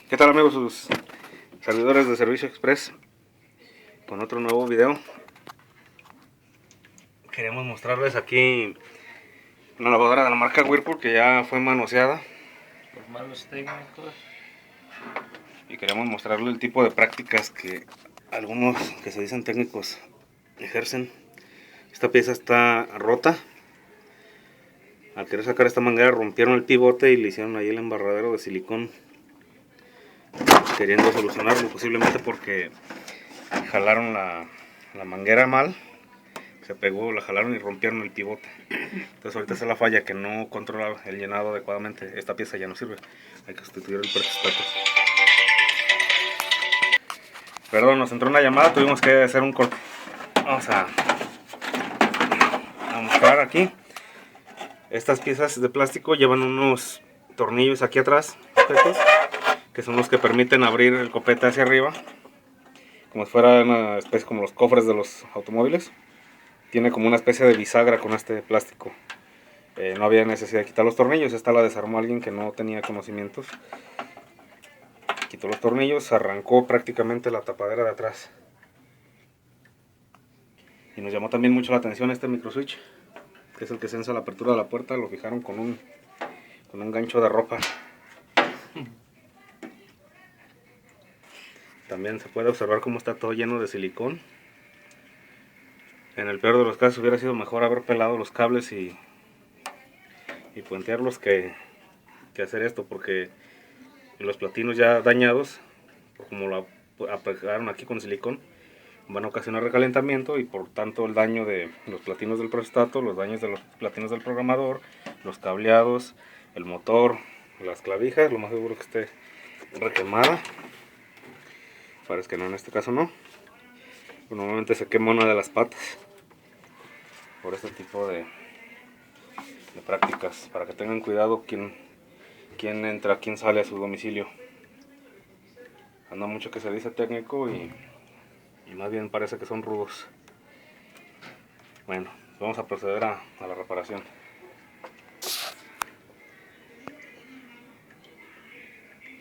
¿Qué tal, amigos? Sus servidores de Servicio Express con otro nuevo video. Queremos mostrarles aquí una lavadora de la marca Whirlpool que ya fue manoseada Por malos técnicos. y queremos mostrarles el tipo de prácticas que algunos que se dicen técnicos ejercen. Esta pieza está rota. Al querer sacar esta manguera rompieron el pivote y le hicieron ahí el embarradero de silicón, queriendo solucionarlo, posiblemente porque jalaron la manguera mal, se pegó, la jalaron y rompieron el pivote. Entonces ahorita es la falla, que no controla el llenado adecuadamente. Esta pieza ya no sirve, hay que sustituir el prestato. Perdón, nos entró una llamada, tuvimos que hacer un corte. Vamos a mostrar aquí. Estas piezas de plástico llevan unos tornillos aquí atrás, que son los que permiten abrir el copete hacia arriba, como si fuera una especie como los cofres de los automóviles. Tiene como una especie de bisagra con este plástico. No había necesidad de quitar los tornillos. Esta la desarmó alguien que no tenía conocimientos. Quitó los tornillos, arrancó prácticamente la tapadera de atrás. Y nos llamó también mucho la atención este microswitch, que es el que sensa la apertura de la puerta. Lo fijaron con un gancho de ropa. También se puede observar cómo está todo lleno de silicón. En el peor de los casos hubiera sido mejor haber pelado los cables y puentearlos que hacer esto, porque los platinos ya dañados, como lo apegaron aquí con silicón, van a ocasionar recalentamiento y por tanto el daño de los platinos del prestato, los daños de los platinos del programador, los cableados, el motor, las clavijas, lo más seguro que esté requemada. Parece que no, en este caso no. Normalmente se quema una de las patas por este tipo de prácticas, para que tengan cuidado quién entra, quién sale a su domicilio. Anda mucho que se dice técnico y más bien parece que son rudos. Bueno, vamos a proceder a la reparación.